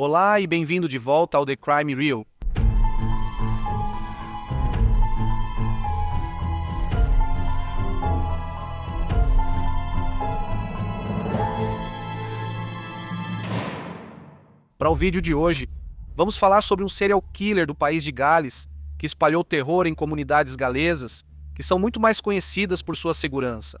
Olá e bem-vindo de volta ao The Crime Reel. Para o vídeo de hoje, vamos falar sobre um serial killer do país de Gales que espalhou terror em comunidades galesas que são muito mais conhecidas por sua segurança.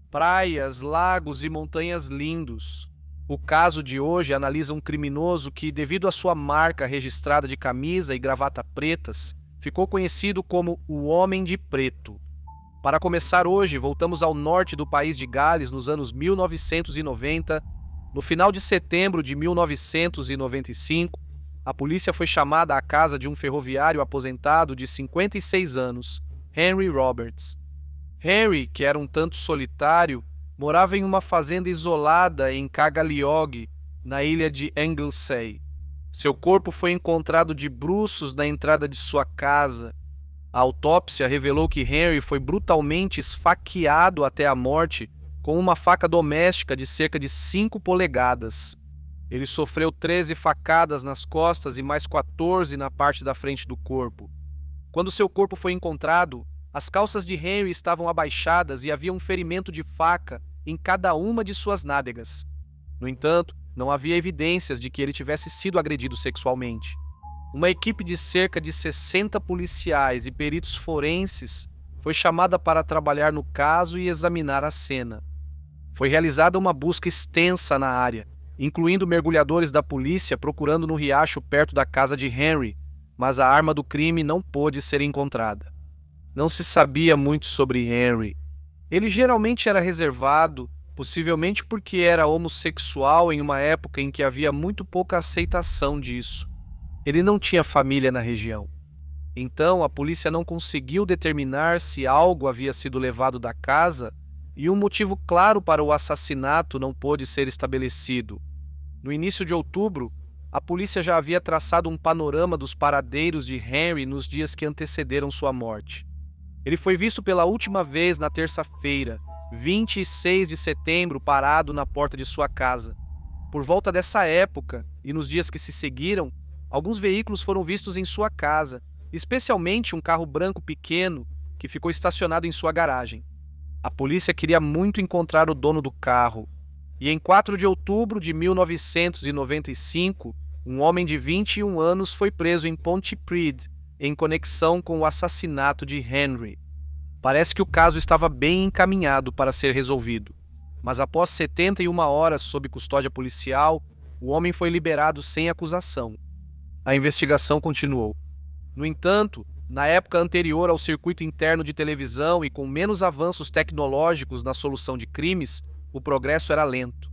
Praias, lagos e montanhas lindos. O caso de hoje analisa um criminoso que, devido à sua marca registrada de camisa e gravata pretas, ficou conhecido como o Homem de Preto. Para começar hoje, voltamos ao norte do país de Gales nos anos 1990. No final de setembro de 1995, a polícia foi chamada à casa de um ferroviário aposentado de 56 anos, Henry Roberts. Henry, que era um tanto solitário, morava em uma fazenda isolada em Cagaliog, na ilha de Anglesey. Seu corpo foi encontrado de bruços na entrada de sua casa. A autópsia revelou que Henry foi brutalmente esfaqueado até a morte com uma faca doméstica de cerca de 5 polegadas. Ele sofreu 13 facadas nas costas e mais 14 na parte da frente do corpo. Quando seu corpo foi encontrado, as calças de Henry estavam abaixadas e havia um ferimento de faca em cada uma de suas nádegas. No entanto, não havia evidências de que ele tivesse sido agredido sexualmente. Uma equipe de cerca de 60 policiais e peritos forenses foi chamada para trabalhar no caso e examinar a cena. Foi realizada uma busca extensa na área, incluindo mergulhadores da polícia procurando no riacho perto da casa de Henry, mas a arma do crime não pôde ser encontrada. Não se sabia muito sobre Henry. Ele geralmente era reservado, possivelmente porque era homossexual em uma época em que havia muito pouca aceitação disso. Ele não tinha família na região. Então, a polícia não conseguiu determinar se algo havia sido levado da casa e um motivo claro para o assassinato não pôde ser estabelecido. No início de outubro, a polícia já havia traçado um panorama dos paradeiros de Henry nos dias que antecederam sua morte. Ele foi visto pela última vez na terça-feira, 26 de setembro, parado na porta de sua casa. Por volta dessa época, e nos dias que se seguiram, alguns veículos foram vistos em sua casa, especialmente um carro branco pequeno que ficou estacionado em sua garagem. A polícia queria muito encontrar o dono do carro, e em 4 de outubro de 1995, um homem de 21 anos foi preso em Pontypridd, em conexão com o assassinato de Henry. Parece que o caso estava bem encaminhado para ser resolvido, mas após 71 horas sob custódia policial, o homem foi liberado sem acusação. A investigação continuou. No entanto, na época anterior ao circuito interno de televisão e com menos avanços tecnológicos na solução de crimes, o progresso era lento.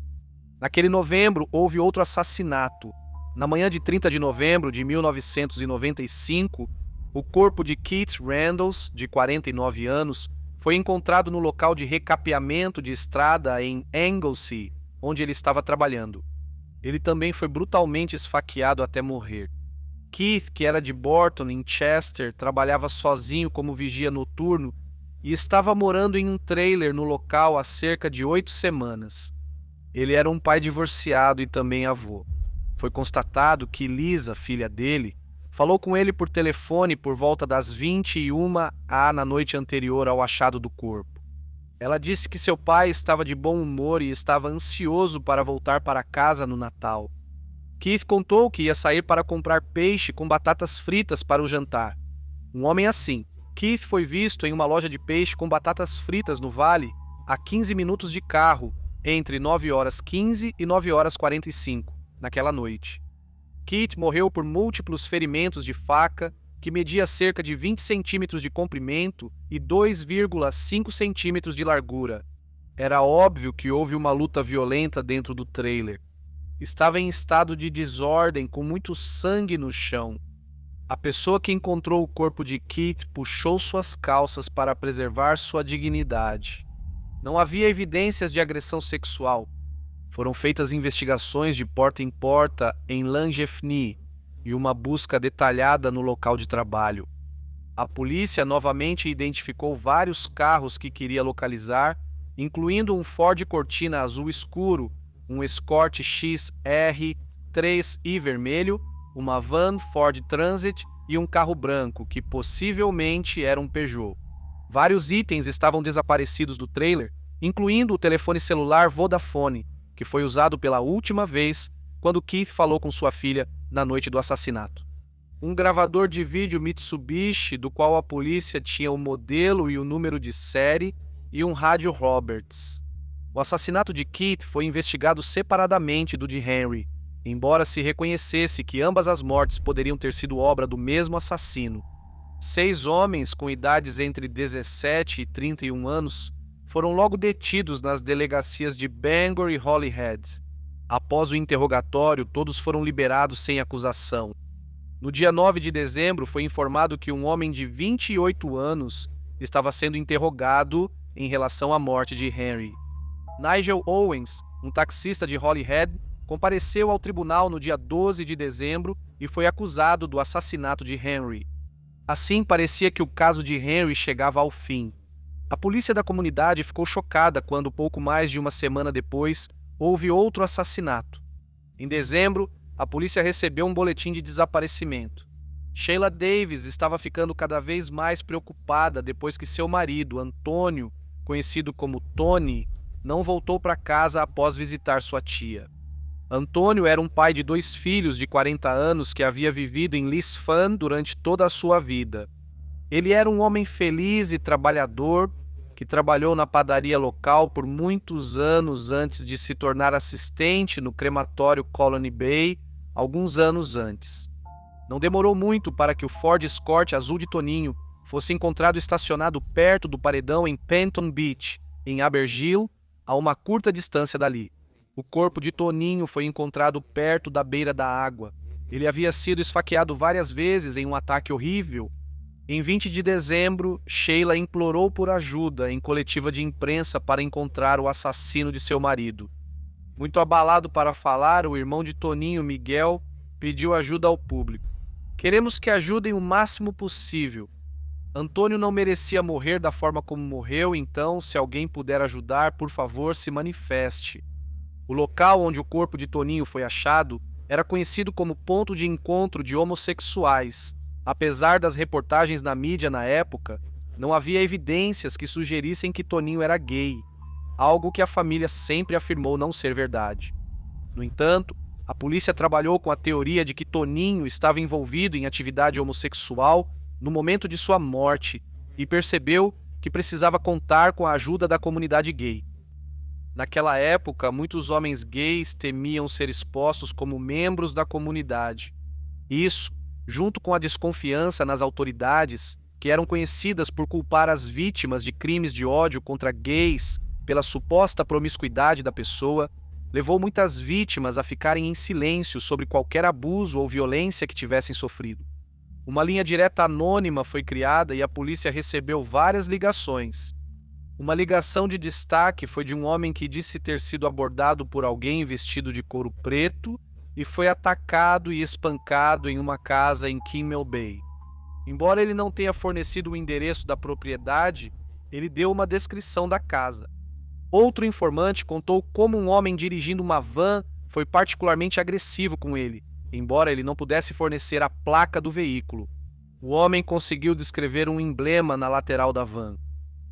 Naquele novembro, houve outro assassinato. Na manhã de 30 de novembro de 1995, o corpo de Keith Randles, de 49 anos, foi encontrado no local de recapeamento de estrada em Anglesey, onde ele estava trabalhando. Ele também foi brutalmente esfaqueado até morrer. Keith, que era de Borton, em Chester, trabalhava sozinho como vigia noturno e estava morando em um trailer no local há cerca de 8 semanas. Ele era um pai divorciado e também avô. Foi constatado que Lisa, filha dele, falou com ele por telefone por volta das 21h na noite anterior ao achado do corpo. Ela disse que seu pai estava de bom humor e estava ansioso para voltar para casa no Natal. Keith contou que ia sair para comprar peixe com batatas fritas para o jantar. Um homem assim, Keith foi visto em uma loja de peixe com batatas fritas no Vale a 15 minutos de carro, entre 9h15 e 9h45, naquela noite. Keith morreu por múltiplos ferimentos de faca que media cerca de 20 centímetros de comprimento e 2,5 centímetros de largura. Era óbvio que houve uma luta violenta dentro do trailer. Estava em estado de desordem, com muito sangue no chão. A pessoa que encontrou o corpo de Keith puxou suas calças para preservar sua dignidade. Não havia evidências de agressão sexual. Foram feitas investigações de porta em porta em Llangefni e uma busca detalhada no local de trabalho. A polícia novamente identificou vários carros que queria localizar, incluindo um Ford Cortina azul escuro, um Escort XR 3i vermelho, uma van Ford Transit e um carro branco, que possivelmente era um Peugeot. Vários itens estavam desaparecidos do trailer, incluindo o telefone celular Vodafone, que foi usado pela última vez quando Keith falou com sua filha na noite do assassinato. Um gravador de vídeo Mitsubishi, do qual a polícia tinha o modelo e o número de série, e um rádio Roberts. O assassinato de Keith foi investigado separadamente do de Henry, embora se reconhecesse que ambas as mortes poderiam ter sido obra do mesmo assassino. 6 homens com idades entre 17 e 31 anos foram logo detidos nas delegacias de Bangor e Holyhead. Após o interrogatório, todos foram liberados sem acusação. No dia 9 de dezembro, foi informado que um homem de 28 anos estava sendo interrogado em relação à morte de Henry. Nigel Owens, um taxista de Holyhead, compareceu ao tribunal no dia 12 de dezembro e foi acusado do assassinato de Henry. Assim, parecia que o caso de Henry chegava ao fim. A polícia da comunidade ficou chocada quando, pouco mais de uma semana depois, houve outro assassinato. Em dezembro, a polícia recebeu um boletim de desaparecimento. Sheila Davis estava ficando cada vez mais preocupada depois que seu marido, Antônio, conhecido como Tony, não voltou para casa após visitar sua tia. Antônio era um pai de 2 filhos de 40 anos que havia vivido em Lisfan durante toda a sua vida. Ele era um homem feliz e trabalhador que trabalhou na padaria local por muitos anos antes de se tornar assistente no crematório Colony Bay, alguns anos antes. Não demorou muito para que o Ford Escort azul de Toninho fosse encontrado estacionado perto do paredão em Penton Beach, em Abergele, a uma curta distância dali. O corpo de Toninho foi encontrado perto da beira da água. Ele havia sido esfaqueado várias vezes em um ataque horrível. Em 20 de dezembro, Sheila implorou por ajuda em coletiva de imprensa para encontrar o assassino de seu marido. Muito abalado para falar, o irmão de Toninho, Miguel, pediu ajuda ao público. Queremos que ajudem o máximo possível. Antônio não merecia morrer da forma como morreu, então, se alguém puder ajudar, por favor, se manifeste. O local onde o corpo de Toninho foi achado era conhecido como ponto de encontro de homossexuais. Apesar das reportagens na mídia na época, não havia evidências que sugerissem que Toninho era gay, algo que a família sempre afirmou não ser verdade. No entanto, a polícia trabalhou com a teoria de que Toninho estava envolvido em atividade homossexual no momento de sua morte e percebeu que precisava contar com a ajuda da comunidade gay. Naquela época, muitos homens gays temiam ser expostos como membros da comunidade. Isso, junto com a desconfiança nas autoridades, que eram conhecidas por culpar as vítimas de crimes de ódio contra gays pela suposta promiscuidade da pessoa, levou muitas vítimas a ficarem em silêncio sobre qualquer abuso ou violência que tivessem sofrido. Uma linha direta anônima foi criada e a polícia recebeu várias ligações. Uma ligação de destaque foi de um homem que disse ter sido abordado por alguém vestido de couro preto e foi atacado e espancado em uma casa em Kimmel Bay. Embora ele não tenha fornecido o endereço da propriedade, ele deu uma descrição da casa. Outro informante contou como um homem dirigindo uma van foi particularmente agressivo com ele, embora ele não pudesse fornecer a placa do veículo. O homem conseguiu descrever um emblema na lateral da van.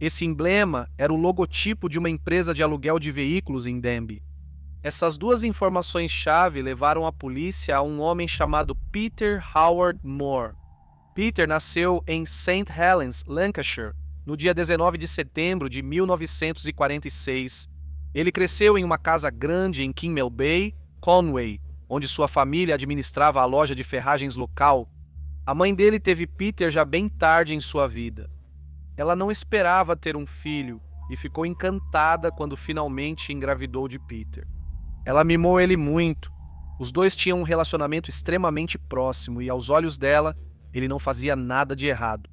Esse emblema era o logotipo de uma empresa de aluguel de veículos em Denbigh. Essas 2 informações-chave levaram a polícia a um homem chamado Peter Howard Moore. Peter nasceu em St. Helens, Lancashire, no dia 19 de setembro de 1946. Ele cresceu em uma casa grande em Kimmel Bay, Conway, onde sua família administrava a loja de ferragens local. A mãe dele teve Peter já bem tarde em sua vida. Ela não esperava ter um filho e ficou encantada quando finalmente engravidou de Peter. Ela mimou ele muito. Os dois tinham um relacionamento extremamente próximo e, aos olhos dela, ele não fazia nada de errado.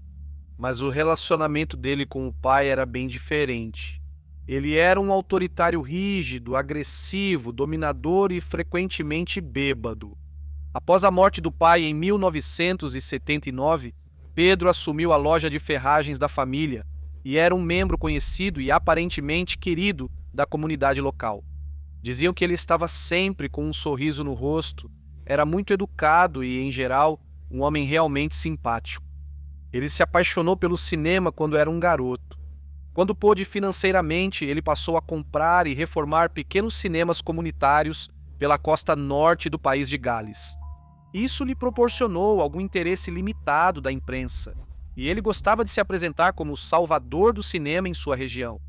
Mas o relacionamento dele com o pai era bem diferente. Ele era um autoritário rígido, agressivo, dominador e frequentemente bêbado. Após a morte do pai em 1979, Pedro assumiu a loja de ferragens da família e era um membro conhecido e aparentemente querido da comunidade local. Diziam que ele estava sempre com um sorriso no rosto era muito educado e, em geral, um homem realmente simpático. Ele se apaixonou pelo cinema quando era um garoto. Quando pôde financeiramente, ele passou a comprar e reformar pequenos cinemas comunitários pela costa norte do país de Gales. Isso lhe proporcionou algum interesse limitado da imprensa, e ele gostava de se apresentar como o salvador do cinema em sua região.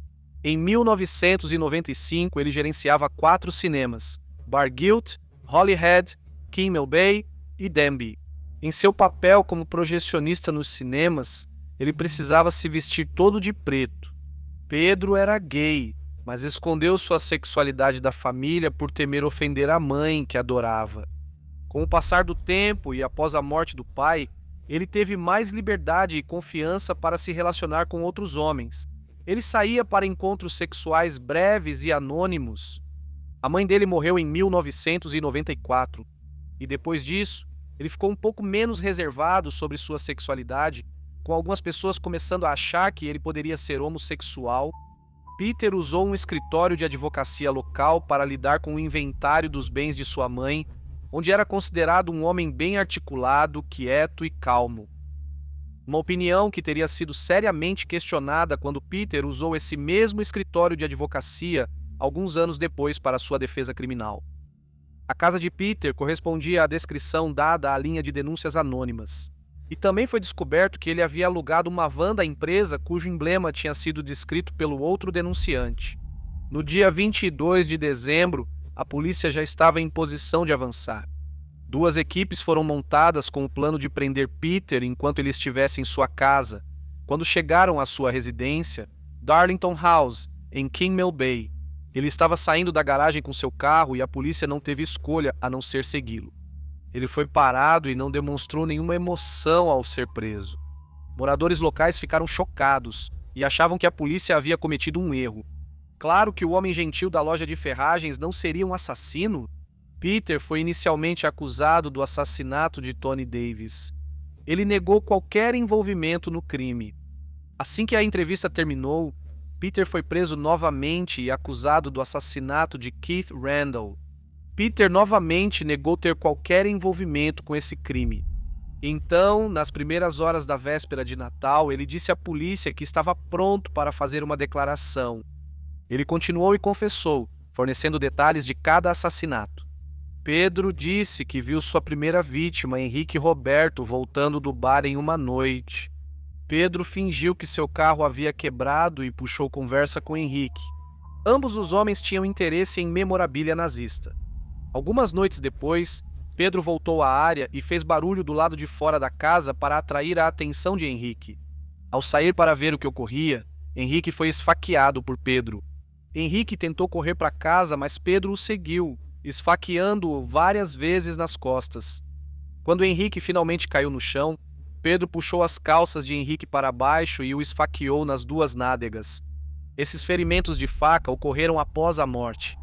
Em 1995, ele gerenciava 4 cinemas: Barguild, Holyhead, Kimmel Bay e Denbigh. Em seu papel como projecionista nos cinemas, ele precisava se vestir todo de preto. Pedro era gay, mas escondeu sua sexualidade da família por temer ofender a mãe, que adorava. Com o passar do tempo e após a morte do pai, ele teve mais liberdade e confiança para se relacionar com outros homens. Ele saía para encontros sexuais breves e anônimos. A mãe dele morreu em 1994, e depois disso, ele ficou um pouco menos reservado sobre sua sexualidade, com algumas pessoas começando a achar que ele poderia ser homossexual. Peter usou um escritório de advocacia local para lidar com o inventário dos bens de sua mãe, onde era considerado um homem bem articulado, quieto e calmo. Uma opinião que teria sido seriamente questionada quando Peter usou esse mesmo escritório de advocacia alguns anos depois para sua defesa criminal. A casa de Peter correspondia à descrição dada à linha de denúncias anônimas. E também foi descoberto que ele havia alugado uma van da empresa cujo emblema tinha sido descrito pelo outro denunciante. No dia 22 de dezembro, a polícia já estava em posição de avançar. 2 equipes foram montadas com o plano de prender Peter enquanto ele estivesse em sua casa. Quando chegaram à sua residência, Darlington House, em Kimmel Bay, ele estava saindo da garagem com seu carro e a polícia não teve escolha a não ser segui-lo. Ele foi parado e não demonstrou nenhuma emoção ao ser preso. Moradores locais ficaram chocados e achavam que a polícia havia cometido um erro. Claro que o homem gentil da loja de ferragens não seria um assassino. Peter foi inicialmente acusado do assassinato de Tony Davis. Ele negou qualquer envolvimento no crime. Assim que a entrevista terminou, Peter foi preso novamente e acusado do assassinato de Keith Randall. Peter novamente negou ter qualquer envolvimento com esse crime. Então, nas primeiras horas da véspera de Natal, ele disse à polícia que estava pronto para fazer uma declaração. Ele continuou e confessou, fornecendo detalhes de cada assassinato. Pedro disse que viu sua primeira vítima, Henrique Roberto, voltando do bar em uma noite. Pedro fingiu que seu carro havia quebrado e puxou conversa com Henrique. Ambos os homens tinham interesse em memorabilia nazista. Algumas noites depois, Pedro voltou à área e fez barulho do lado de fora da casa para atrair a atenção de Henrique. Ao sair para ver o que ocorria, Henrique foi esfaqueado por Pedro. Henrique tentou correr para casa, mas Pedro o seguiu, esfaqueando-o várias vezes nas costas. Quando Henrique finalmente caiu no chão, Pedro puxou as calças de Henrique para baixo e o esfaqueou nas 2 nádegas. Esses ferimentos de faca ocorreram após a morte.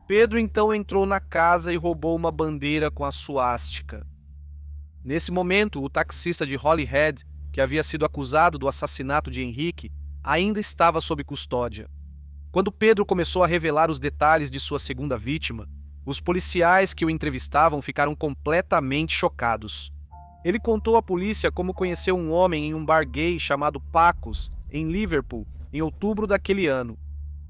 Pedro então entrou na casa e roubou uma bandeira com a suástica. Nesse momento, o taxista de Holyhead, que havia sido acusado do assassinato de Henrique, ainda estava sob custódia. Quando Pedro começou a revelar os detalhes de sua segunda vítima, os policiais que o entrevistavam ficaram completamente chocados. Ele contou à polícia como conheceu um homem em um bar gay chamado Pacos, em Liverpool, em outubro daquele ano.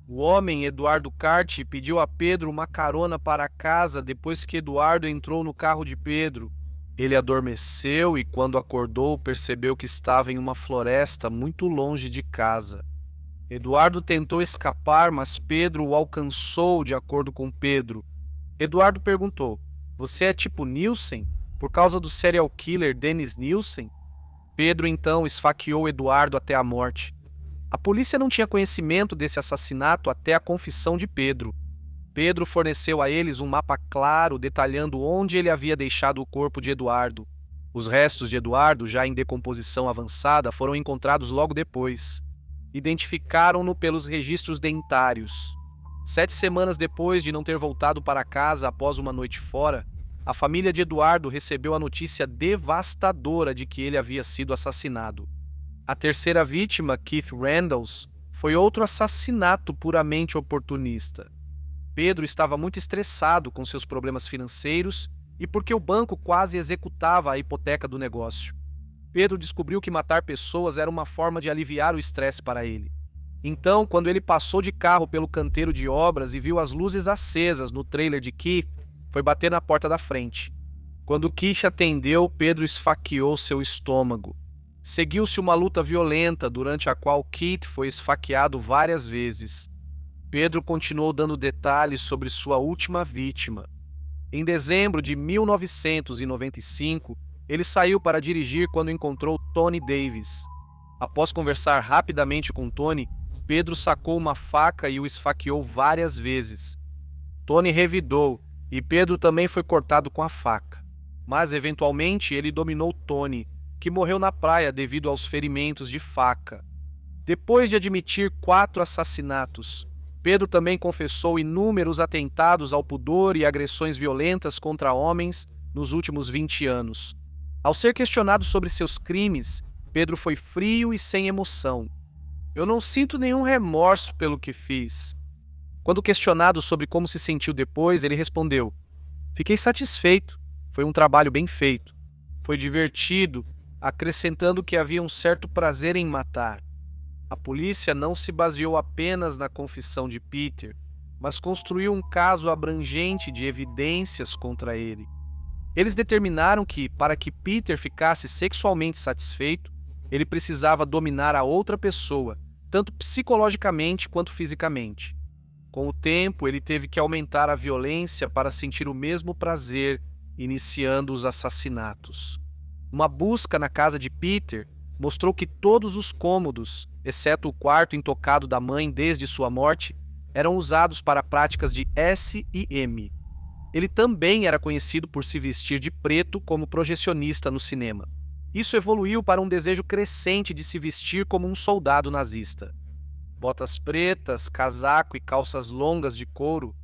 O homem, Eduardo Cart, pediu a Pedro uma carona para casa depois que Eduardo entrou no carro de Pedro. Ele adormeceu e, quando acordou, percebeu que estava em uma floresta muito longe de casa. Eduardo tentou escapar, mas Pedro o alcançou, de acordo com Pedro. Eduardo perguntou: "Você é tipo Nielsen? Por causa do serial killer Dennis Nielsen?" Pedro então esfaqueou Eduardo até a morte. A polícia não tinha conhecimento desse assassinato até a confissão de Pedro. Pedro forneceu a eles um mapa claro detalhando onde ele havia deixado o corpo de Eduardo. Os restos de Eduardo, já em decomposição avançada, foram encontrados logo depois. Identificaram-no pelos registros dentários. 7 semanas depois de não ter voltado para casa após uma noite fora, a família de Eduardo recebeu a notícia devastadora de que ele havia sido assassinado. A terceira vítima, Keith Randalls, foi outro assassinato puramente oportunista. Pedro estava muito estressado com seus problemas financeiros e porque o banco quase executava a hipoteca do negócio. Pedro descobriu que matar pessoas era uma forma de aliviar o estresse para ele. Então, quando ele passou de carro pelo canteiro de obras e viu as luzes acesas no trailer de Keith, foi bater na porta da frente. Quando Keith atendeu, Pedro esfaqueou seu estômago. Seguiu-se uma luta violenta, durante a qual Keith foi esfaqueado várias vezes. Pedro continuou dando detalhes sobre sua última vítima. Em dezembro de 1995, ele saiu para dirigir quando encontrou Tony Davis. Após conversar rapidamente com Tony, Pedro sacou uma faca e o esfaqueou várias vezes. Tony revidou e Pedro também foi cortado com a faca. Mas, eventualmente, ele dominou Tony, que morreu na praia devido aos ferimentos de faca. Depois de admitir 4 assassinatos, Pedro também confessou inúmeros atentados ao pudor e agressões violentas contra homens nos últimos 20 anos. Ao ser questionado sobre seus crimes, Pedro foi frio e sem emoção. Eu não sinto nenhum remorso pelo que fiz. Quando questionado sobre como se sentiu depois, ele respondeu: fiquei satisfeito, foi um trabalho bem feito. Foi divertido, acrescentando que havia um certo prazer em matar. A polícia não se baseou apenas na confissão de Peter, mas construiu um caso abrangente de evidências contra ele. Eles determinaram que, para que Peter ficasse sexualmente satisfeito, ele precisava dominar a outra pessoa, tanto psicologicamente quanto fisicamente. Com o tempo, ele teve que aumentar a violência para sentir o mesmo prazer, iniciando os assassinatos. Uma busca na casa de Peter mostrou que todos os cômodos, exceto o quarto intocado da mãe desde sua morte, eram usados para práticas de S&M. Ele também era conhecido por se vestir de preto como projecionista no cinema. Isso evoluiu para um desejo crescente de se vestir como um soldado nazista. Botas pretas, casaco e calças longas de couro.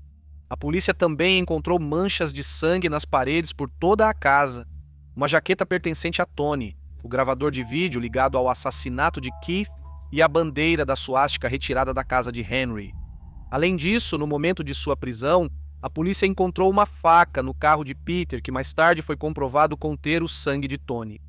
A polícia também encontrou manchas de sangue nas paredes por toda a casa. Uma jaqueta pertencente a Tony, o gravador de vídeo ligado ao assassinato de Keith e a bandeira da suástica retirada da casa de Henry. Além disso, no momento de sua prisão, a polícia encontrou uma faca no carro de Peter que mais tarde foi comprovado conter o sangue de Tony.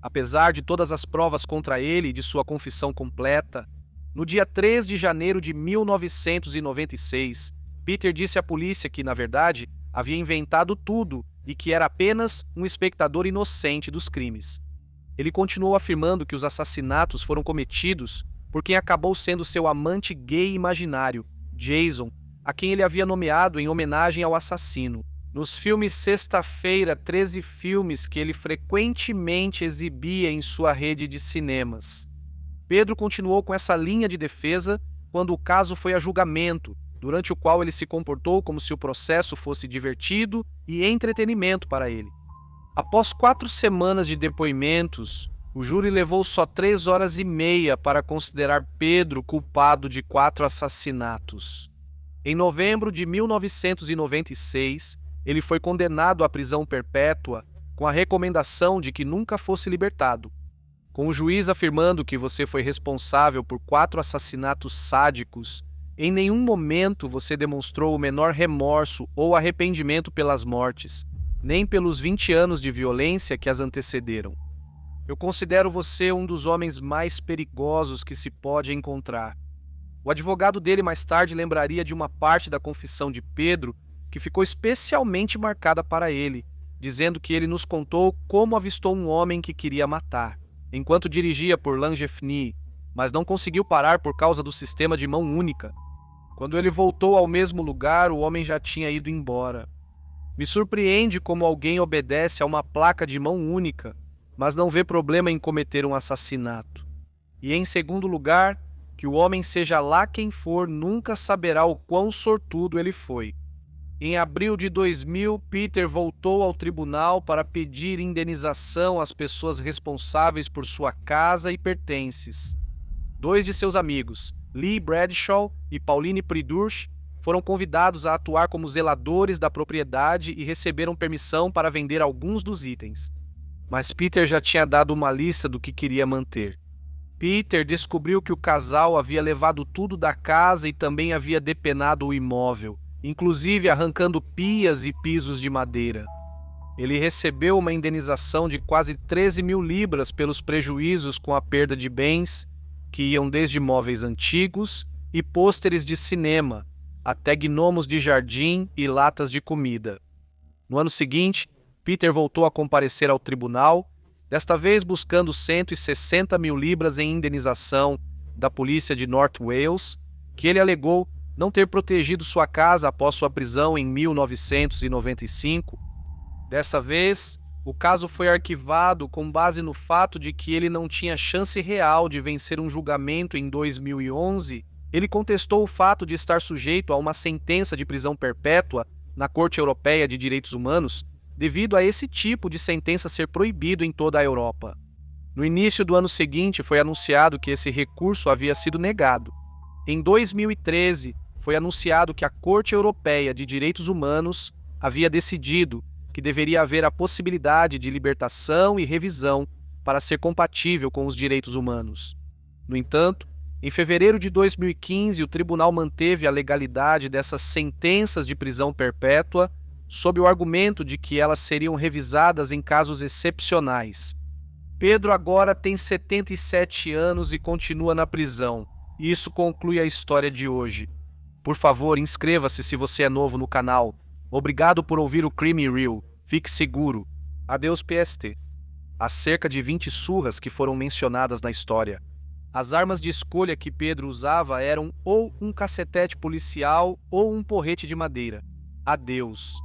Apesar de todas as provas contra ele e de sua confissão completa, no dia 3 de janeiro de 1996, Peter disse à polícia que, na verdade, havia inventado tudo e que era apenas um espectador inocente dos crimes. Ele continuou afirmando que os assassinatos foram cometidos por quem acabou sendo seu amante gay imaginário, Jason, a quem ele havia nomeado em homenagem ao assassino. Nos filmes Sexta-feira, 13 filmes que ele frequentemente exibia em sua rede de cinemas. Pedro continuou com essa linha de defesa quando o caso foi a julgamento, durante o qual ele se comportou como se o processo fosse divertido e entretenimento para ele. Após 4 semanas de depoimentos, o júri levou só 3 horas e meia para considerar Pedro culpado de 4 assassinatos. Em novembro de 1996, ele foi condenado à prisão perpétua com a recomendação de que nunca fosse libertado. Com o juiz afirmando que você foi responsável por 4 assassinatos sádicos, em nenhum momento você demonstrou o menor remorso ou arrependimento pelas mortes, nem pelos 20 anos de violência que as antecederam. Eu considero você um dos homens mais perigosos que se pode encontrar. O advogado dele mais tarde lembraria de uma parte da confissão de Pedro que ficou especialmente marcada para ele, dizendo que ele nos contou como avistou um homem que queria matar, enquanto dirigia por Langefni, mas não conseguiu parar por causa do sistema de mão única. Quando ele voltou ao mesmo lugar, o homem já tinha ido embora. Me surpreende como alguém obedece a uma placa de mão única, mas não vê problema em cometer um assassinato. E em segundo lugar, que o homem seja lá quem for, nunca saberá o quão sortudo ele foi. Em abril de 2000, Peter voltou ao tribunal para pedir indenização às pessoas responsáveis por sua casa e pertences. 2 de seus amigos, Lee Bradshaw e Pauline Pridurch, foram convidados a atuar como zeladores da propriedade e receberam permissão para vender alguns dos itens. Mas Peter já tinha dado uma lista do que queria manter. Peter descobriu que o casal havia levado tudo da casa e também havia depenado o imóvel, inclusive arrancando pias e pisos de madeira. Ele recebeu uma indenização de quase 13 mil libras pelos prejuízos com a perda de bens que iam desde móveis antigos e pôsteres de cinema até gnomos de jardim e latas de comida. No ano seguinte, Peter voltou a comparecer ao tribunal, desta vez buscando 160 mil libras em indenização da polícia de North Wales, que ele alegou não ter protegido sua casa após sua prisão em 1995. Dessa vez, o caso foi arquivado com base no fato de que ele não tinha chance real de vencer um julgamento em 2011. Ele contestou o fato de estar sujeito a uma sentença de prisão perpétua na Corte Europeia de Direitos Humanos, devido a esse tipo de sentença ser proibido em toda a Europa. No início do ano seguinte, foi anunciado que esse recurso havia sido negado. Em 2013, foi anunciado que a Corte Europeia de Direitos Humanos havia decidido que deveria haver a possibilidade de libertação e revisão para ser compatível com os direitos humanos. No entanto, em fevereiro de 2015, o tribunal manteve a legalidade dessas sentenças de prisão perpétua sob o argumento de que elas seriam revisadas em casos excepcionais. Pedro agora tem 77 anos e continua na prisão. E isso conclui a história de hoje. Por favor, inscreva-se se você é novo no canal. Obrigado por ouvir o Crime Real. Fique seguro. Adeus, PST. Há cerca de 20 surras que foram mencionadas na história. As armas de escolha que Pedro usava eram ou um cacetete policial ou um porrete de madeira. Adeus.